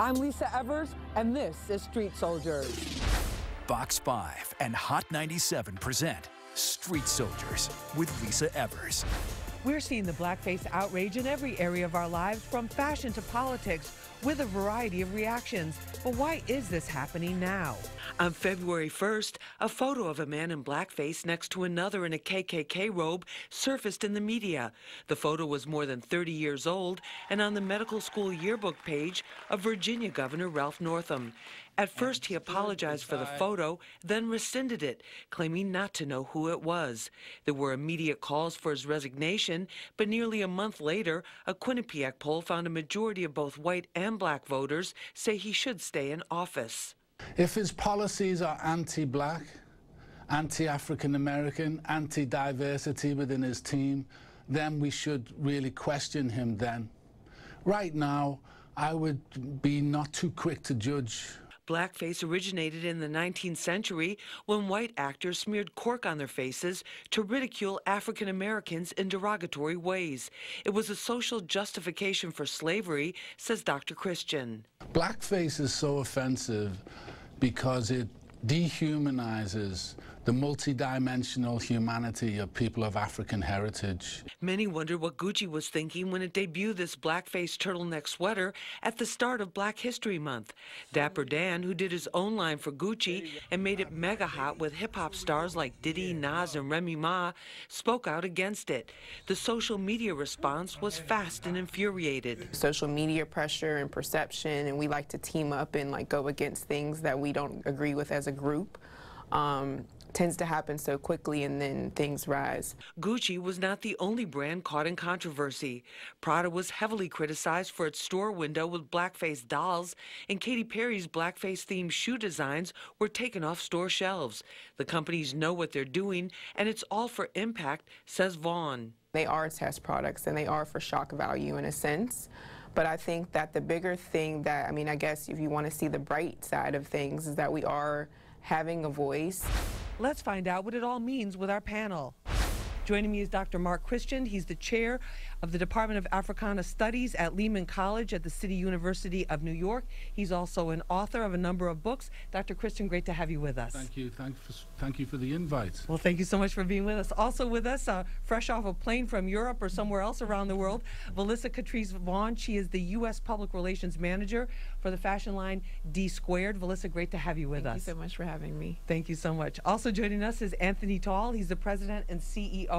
I'm Lisa Evers, and this is Street Soldiers. Fox 5 and Hot 97 present Street Soldiers with Lisa Evers. We're seeing the blackface outrage in every area of our lives, from fashion to politics, with a variety of reactions. But why is this happening now? On February 1st, a photo of a man in blackface next to another in a KKK robe surfaced in the media. The photo was more than 30 years old and on the medical school yearbook page of Virginia Governor Ralph Northam. At first, he apologized for the photo, then rescinded it, claiming not to know who it was. There were immediate calls for his resignation, but nearly a month later, a Quinnipiac poll found a majority of both white and black voters say he should stay in office. If his policies are anti-black, anti-African American, anti-diversity within his team, then we should really question him then. Right now, I would be not too quick to judge. Blackface originated in the 19th century when white actors smeared cork on their faces to ridicule African Americans in derogatory ways. It was a social justification for slavery, says Dr. Christian. Blackface is so offensive because it dehumanizes the multidimensional humanity of people of African heritage. Many wonder what Gucci was thinking when it debuted this blackface turtleneck sweater at the start of Black History Month. Dapper Dan, who did his own line for Gucci and made it mega hot with hip-hop stars like Diddy, Nas, and Remy Ma, spoke out against it. The social media response was fast and infuriated. Social media pressure and perception, and we like to team up and go against things that we don't agree with as a group. Tends to happen so quickly, and then things rise. Gucci was not the only brand caught in controversy. Prada was heavily criticized for its store window with blackface dolls, and Katy Perry's blackface-themed shoe designs were taken off store shelves. The companies know what they're doing, and it's all for impact, says Vaughn. They are test products, and they are for shock value in a sense. But I think that the bigger thing that, I guess if you want to see the bright side of things, is that we are having a voice. Let's find out what it all means with our panel. Joining me is Dr. Mark Christian. He's the chair of the Department of Africana Studies at Lehman College at the City University of New York. He's also an author of a number of books. Dr. Christian, great to have you with us. Thank you. Thank you for the invite. Well, thank you so much for being with us. Also with us, fresh off a plane from Europe or somewhere else around the world, Melissa Catrice Vaughn. She is the U.S. Public Relations Manager for the fashion line D Squared. Melissa, great to have you with us. Thank you so much for having me. Thank you so much. Also joining us is Anthony Tall. He's the president and CEO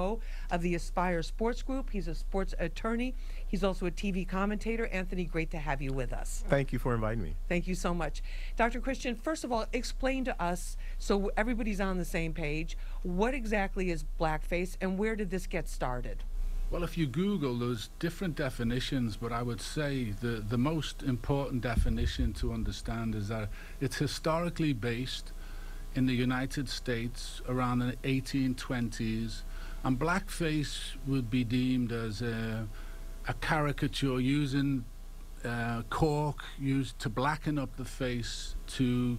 of the Aspire Sports Group. He's a sports attorney. He's also a TV commentator. Anthony, great to have you with us. Thank you for inviting me. Thank you so much. Dr. Christian, first of all, explain to us, so everybody's on the same page, what exactly is blackface and where did this get started? Well, if you Google, there's different definitions, but I would say the most important definition to understand is that it's historically based in the United States around the 1820s, and blackface would be deemed as a caricature using cork used to blacken up the face to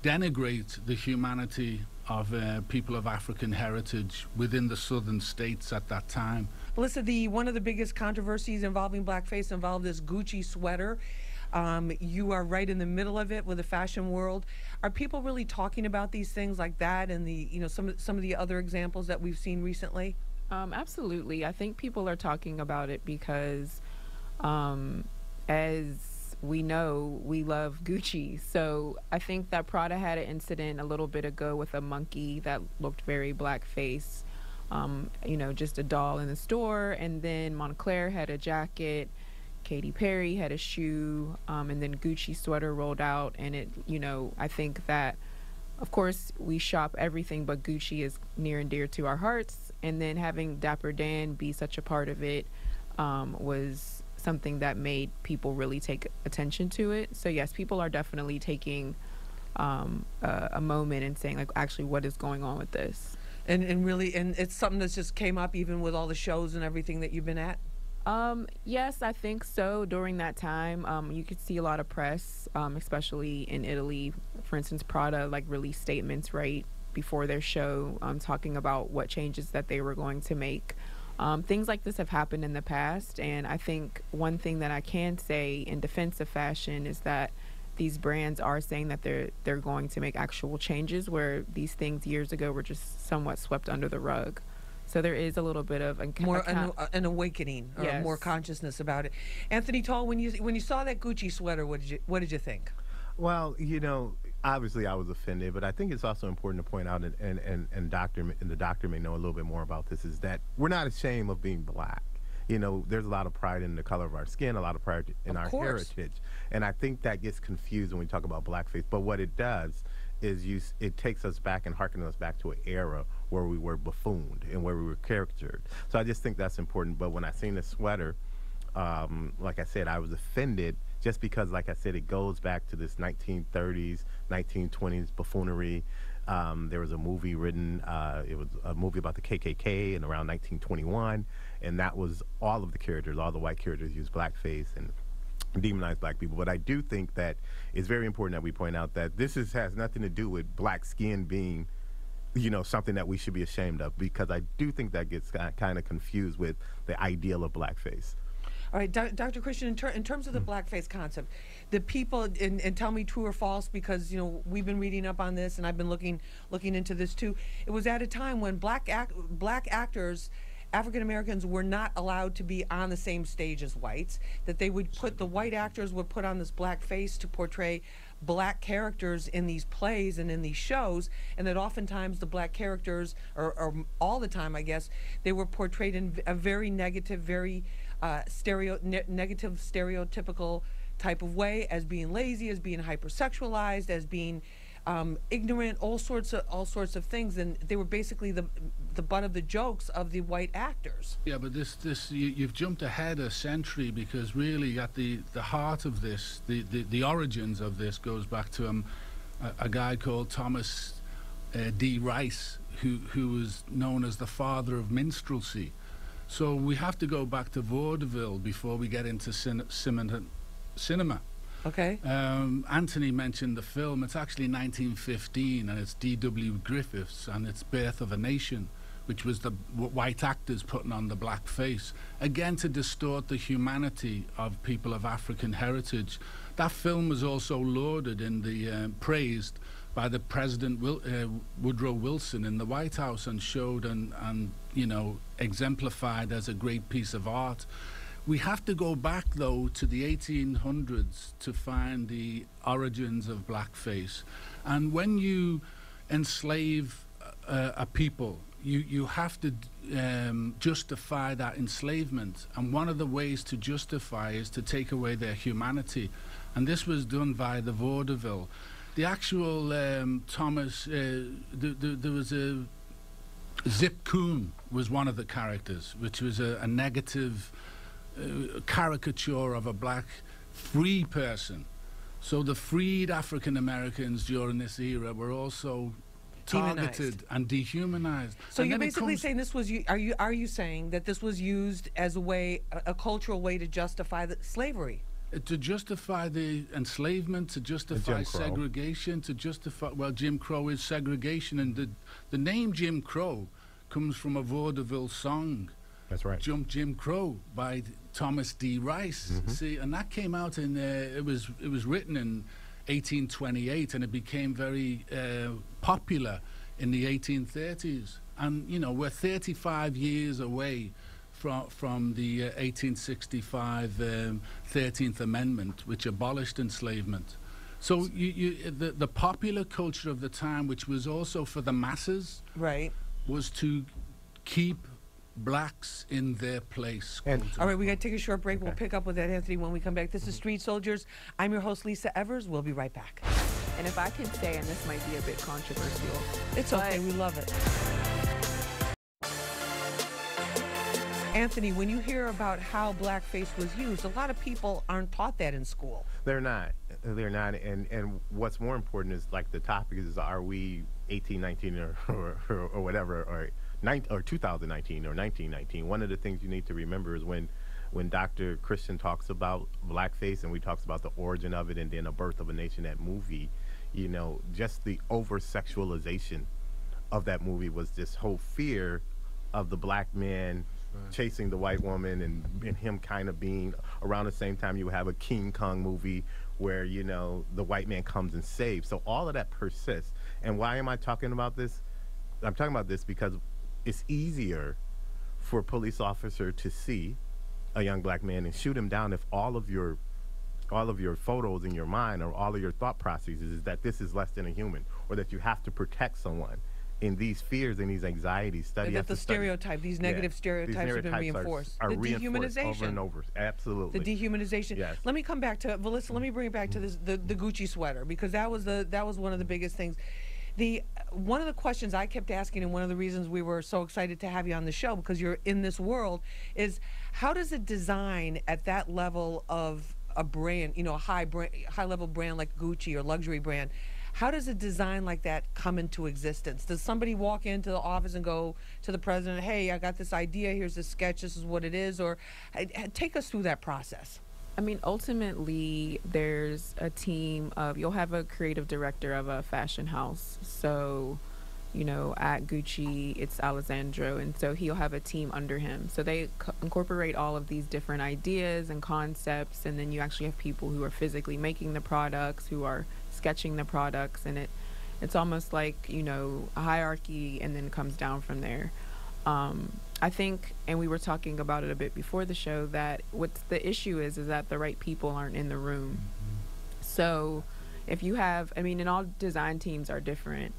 denigrate the humanity of people of African heritage within the southern states at that time. Melissa, one of the biggest controversies involving blackface involved this Gucci sweater. You are right in the middle of it with the fashion world. Are people really talking about these things like that and some of the other examples that we've seen recently? Absolutely. I think people are talking about it because, as we know, we love Gucci. So I think that Prada had an incident a little bit ago with a monkey that looked very blackface, just a doll in the store. And then Montclair had a jacket. Katy Perry had a shoe, and then Gucci sweater rolled out, and I think that, of course, we shop everything, but Gucci is near and dear to our hearts, and then having Dapper Dan be such a part of it was something that made people really take attention to it. So yes, people are definitely taking a moment and saying, actually, what is going on with this? And it's something that's just came up even with all the shows and everything that you've been at? Yes, I think so. During that time, you could see a lot of press, especially in Italy. For instance, Prada released statements right before their show, talking about what changes that they were going to make. Things like this have happened in the past, and I think one thing that I can say in defense of fashion is that these brands are saying that they're going to make actual changes where these things years ago were just somewhat swept under the rug. So there is a little bit of an awakening or Yes. more consciousness about it. Anthony Toll, when you saw that Gucci sweater, what did you think? Well, obviously I was offended, but I think it's also important to point out, and the doctor may know a little bit more about this, is that we're not ashamed of being black. There's a lot of pride in the color of our skin, a lot of pride in our heritage. And I think that gets confused when we talk about blackface. But what it does is it takes us back and harkens us back to an era where we were buffooned and where we were caricatured. So I just think that's important. But when I seen the sweater, like I said, I was offended just because, like I said, it goes back to this 1930s, 1920s buffoonery. There was a movie written, it was a movie about the KKK in around 1921, and that was all of the characters, all the white characters used blackface and demonize black people. But I do think that it's very important that we point out that this has nothing to do with black skin being, something that we should be ashamed of, because I do think that gets kind of confused with the ideal of blackface. All right, Dr. Christian, in terms of the blackface concept, the people, and tell me true or false, because we've been reading up on this, and I've been looking into this too. It was at a time when black actors, African Americans, were not allowed to be on the same stage as whites. That they would the white actors would put on this black face to portray black characters in these plays and in these shows, and that oftentimes the black characters, or all the time, I guess, they were portrayed in a very negative, very negative, stereotypical type of way, as being lazy, as being hypersexualized, as being ignorant, all sorts of things, and they were basically the butt of the jokes of the white actors. Yeah, but you've jumped ahead a century, because really at the heart of this, the origins of this goes back to a guy called Thomas D. Rice, who was known as the father of minstrelsy. So we have to go back to vaudeville before we get into cinema. Okay. Anthony mentioned the film. It's actually 1915, and it's D.W. Griffiths, and it's Birth of a Nation, which was the white actors putting on the black face, again to distort the humanity of people of African heritage. That film was also lauded in the praised by the President Woodrow Wilson in the White House, and showed and exemplified as a great piece of art. We have to go back, though, to the 1800s to find the origins of blackface. And when you enslave a people, you have to justify that enslavement. And one of the ways to justify is to take away their humanity. And this was done via the vaudeville. The actual Thomas, there was a Zip Coon was one of the characters, which was a negative caricature of a black free person. So the freed African Americans during this era were also targeted and dehumanized. So you're basically saying this was are you saying that this was used as a cultural way to justify the slavery? To justify the enslavement, to justify segregation, to justify, well, Jim Crow is segregation, and the name Jim Crow comes from a vaudeville song. That's right. Jump Jim Crow by Thomas D. Rice. Mm-hmm. See, and that came out in it was written in 1828, and it became very popular in the 1830s. And we're 35 years away from the 1865 13th Amendment, which abolished enslavement. So the popular culture of the time, which was also for the masses, right, was to keep blacks in their place. All right, we got to take a short break. Okay. We'll pick up with that, Anthony, when we come back. This is Street Soldiers. I'm your host, Lisa Evers. We'll be right back. And if I can say, and this might be a bit controversial, it's okay. We love it. Anthony, when you hear about how blackface was used, a lot of people aren't taught that in school. They're not. And what's more important is, like, the topic is, are we 1819 or whatever, or 2019 or 1919? One of the things you need to remember is when Dr. Christian talks about blackface, and we talks about the origin of it, and then A Birth of a Nation, that movie, just the over-sexualization of that movie was this whole fear of the black man chasing the white woman, and him kind of being around the same time you have a King Kong movie where, you know, the white man comes and saves. So all of that persists. And why am I talking about this? I'm talking about this because it's easier for a police officer to see a young black man and shoot him down if all of your photos in your mind or all of your thought processes is that this is less than a human, or that you have to protect someone. In these fears and these anxieties, study that the stereotype, these negative stereotypes have been reinforced. Are the reinforced dehumanization. over and over. Absolutely. The dehumanization. Yes. Let me come back to Melissa. Let me bring it back to this, the Gucci sweater, because that was one of the biggest things. One of the questions I kept asking, and one of the reasons we were so excited to have you on the show, because you're in this world, is how does a design at that level of a brand, you know, a high level brand like Gucci or luxury brand, how does a design like that come into existence? Does somebody walk into the office and go to the president, hey, I got this idea, here's the sketch, this is what it is, or take us through that process? I mean, ultimately, there's a team of, you'll have a creative director of a fashion house. So, you know, at Gucci, it's Alessandro, and so he'll have a team under him. So they incorporate all of these different ideas and concepts, and then you actually have people who are physically making the products, who are sketching the products, and it's almost like, you know, a hierarchy, and then comes down from there. I think, and we were talking about it a bit before the show, that what's the issue is that the right people aren't in the room. So if you have, I mean, and all design teams are different.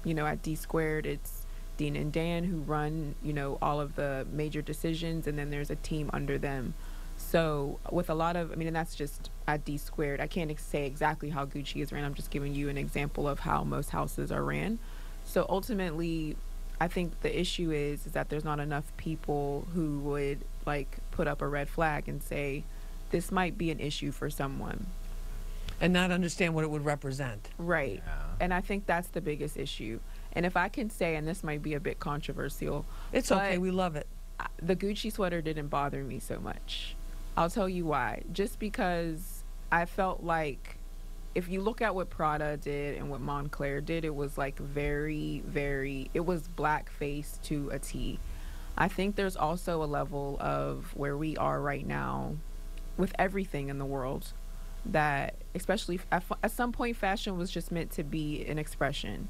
You know, at D Squared, it's Dean and Dan who run, you know, all of the major decisions, and then there's a team under them. So with a lot of, I mean, and that's just at D Squared. I can't say exactly how Gucci is ran. I'm just giving you an example of how most houses are ran. So ultimately, I think the issue is that there's not enough people who would like put up a red flag and say, this might be an issue for someone. And not understand what it would represent. Right. Yeah. And I think that's the biggest issue. And if I can say, and this might be a bit controversial. It's okay, we love it. The Gucci sweater didn't bother me so much. I'll tell you why. Just because I felt like if you look at what Prada did and what Moncler did, it was like very, very, it was blackface to a T. I think there's also a level of where we are right now with everything in the world, that especially at some point fashion was just meant to be an expression.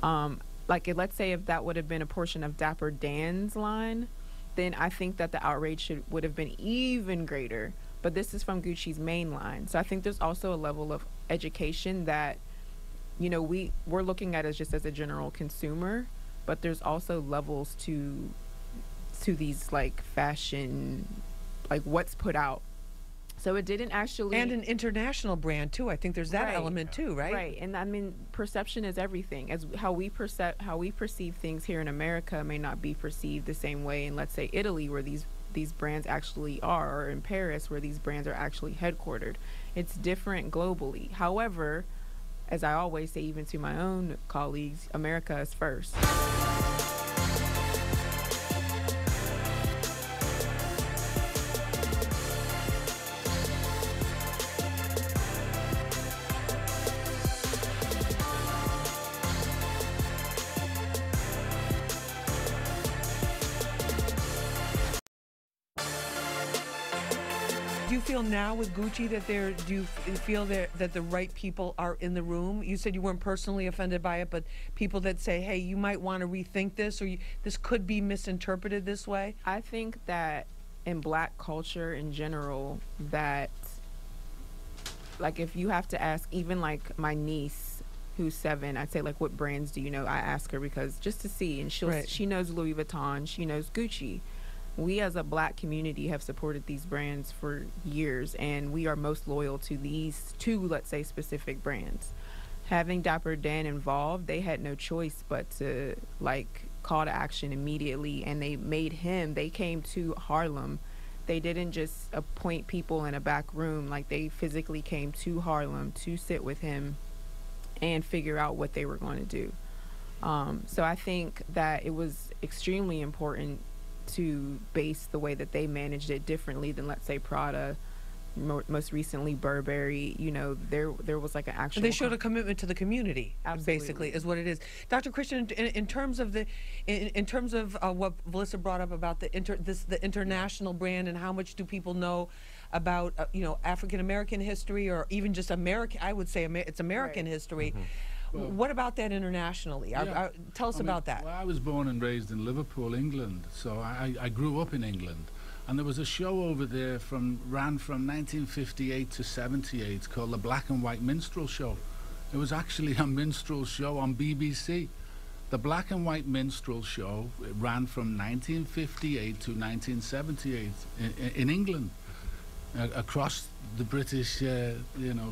Like let's say if that would have been a portion of Dapper Dan's line, then I think that the outrage would have been even greater. But this is from Gucci's main line. So I think there's also a level of education that, you know, we're looking at as just as a general consumer, but there's also levels to these like fashion, like what's put out. So it didn't actually, and an international brand too. I think there's that element too, right? Right. And I mean, perception is everything. As how we perceive things here in America may not be perceived the same way in, let's say, Italy, where these brands actually are, or in Paris, where these brands are actually headquartered. It's different globally. However, as I always say, even to my own colleagues, America is first. Do you feel now with Gucci that do you feel that the right people are in the room? You said you weren't personally offended by it, but people that say, hey, you might want to rethink this, or this could be misinterpreted this way? I think that in Black culture in general, that like if you have to ask even like my niece who's 7, I'd say like, what brands do you know? I ask her because just to see, and she knows Louis Vuitton, she knows Gucci. We as a Black community have supported these brands for years, and we are most loyal to these two, let's say, specific brands. Having Dapper Dan involved, they had no choice but to like call to action immediately, and they came to Harlem. They didn't just appoint people in a back room, like they physically came to Harlem to sit with him and figure out what they were going to do. So I think that it was extremely important to base the way that they managed it differently than, let's say, Prada most recently Burberry. You know, there was like an actual. They showed a commitment to the community. Absolutely. Basically, is what it is. Dr. Christian, in terms of what Melissa brought up about the international brand and how much do people know about African American history, or even just American, I would say it's American history. Well, what about that internationally? Yeah, tell us about that. Well, I was born and raised in Liverpool, England, so I grew up in England. And there was a show over there ran from 1958 to 78 called the Black and White Minstrel Show. It was actually a minstrel show on BBC. The Black and White Minstrel Show ran from 1958 to 1978 in England, across the British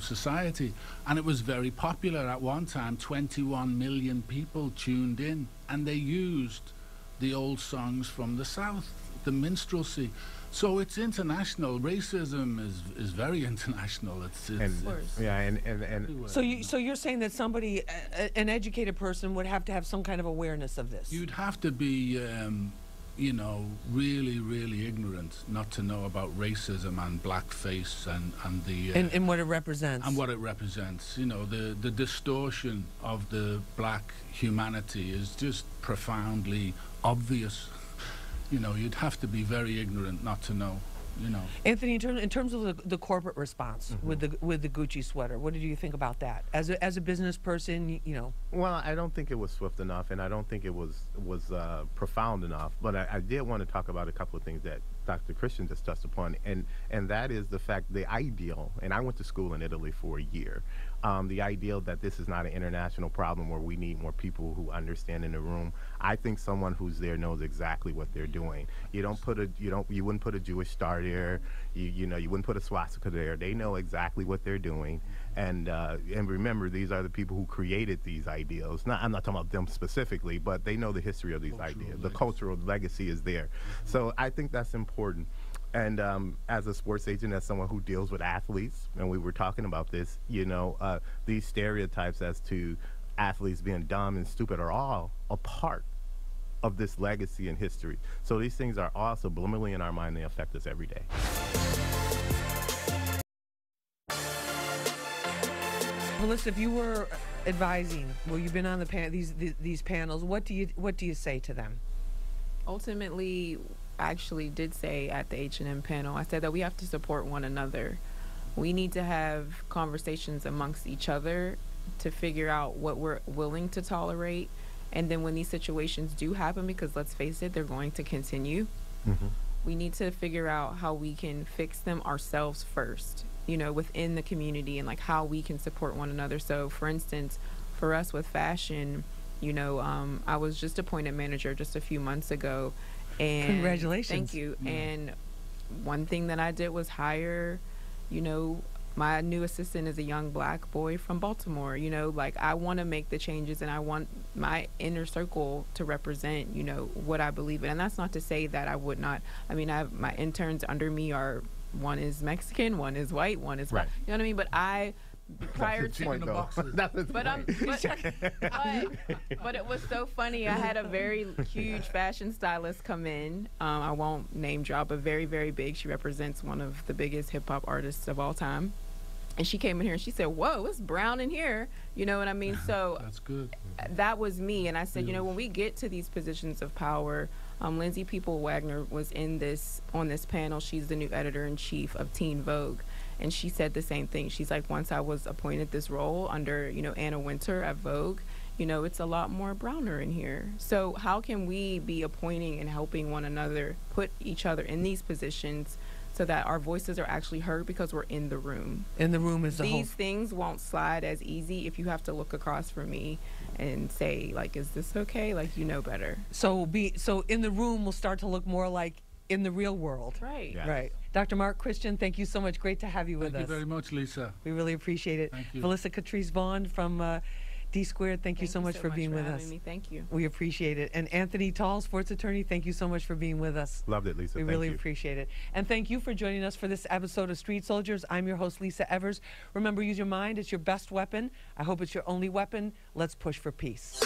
society. And it was very popular at one time. 21 million people tuned in, and they used the old songs from the South, the minstrelsy. So it's international. Racism is very international. So you're saying that somebody, an educated person, would have to have some kind of awareness of this? You'd have to be really, really ignorant not to know about racism and blackface and the and what it represents. And what it represents. You know, the distortion of the black humanity is just profoundly obvious. You know, you'd have to be very ignorant not to know. You know, Anthony, in terms of the corporate response with the Gucci sweater, what did you think about that as a business person? Well, I don't think it was swift enough, and I don't think it was profound enough. But I did want to talk about a couple of things that Dr. Christian just touched upon, and that is the fact, the ideal. And I went to school in Italy for a year. The ideal that this is not an international problem where we need more people who understand in the room. I think someone who's there knows exactly what they're doing. You wouldn't put a Jewish star there. You wouldn't put a swastika there. They know exactly what they're doing. And remember, these are the people who created these ideals. I'm not talking about them specifically, but they know the history of these ideas. The cultural legacy is there. So I think that's important. And as a sports agent, as someone who deals with athletes, and we were talking about this, these stereotypes as to athletes being dumb and stupid are all a part of this legacy and history. So these things are all subliminally in our mind. They affect us every day. Melissa, if you were advising, you've been on these panels, what do you say to them? Ultimately, I actually did say at the H&M panel, I said that we have to support one another. We need to have conversations amongst each other to figure out what we're willing to tolerate. And then when these situations do happen, because let's face it, they're going to continue, we need to figure out how we can fix them ourselves first, within the community, and like how we can support one another. So for instance, for us with fashion, I was just appointed manager just a few months ago. And congratulations. Thank you. Yeah. And one thing that I did was hire, my new assistant is a young black boy from Baltimore. I want to make the changes, and I want my inner circle to represent, what I believe in. And that's not to say that I would not. I mean, my interns under me one is Mexican, one is white, one is black. You know what I mean? But prior to but it was so funny. I had a very huge fashion stylist come in. I won't name drop, but very, very big. She represents one of the biggest hip hop artists of all time. And she came in here and she said, "Whoa, it's brown in here." You know what I mean? So that's good. That was me. And I said, when we get to these positions of power, Lindsay People-Wagner was on this panel. She's the new editor-in-chief of Teen Vogue. And she said the same thing. She's like, once I was appointed this role under, Anna Wintour at Vogue, it's a lot more browner in here. So how can we be appointing and helping one another put each other in these positions so that our voices are actually heard because we're in the room? In the room is the whole. These things won't slide as easy if you have to look across from me and say, like, is this okay? Like, better. So in the room will start to look more like in the real world. Right. Yeah. Right. Dr. Mark Christian, thank you so much. Great to have you with us. Thank you very much, Lisa. We really appreciate it. Thank you. Melissa Catrice Vaughn from D Squared, thank you so much for being with us. Me. Thank you. We appreciate it. And Anthony Tall, sports attorney, thank you so much for being with us. Loved it, Lisa. We really appreciate it. And thank you for joining us for this episode of Street Soldiers. I'm your host, Lisa Evers. Remember, use your mind. It's your best weapon. I hope it's your only weapon. Let's push for peace.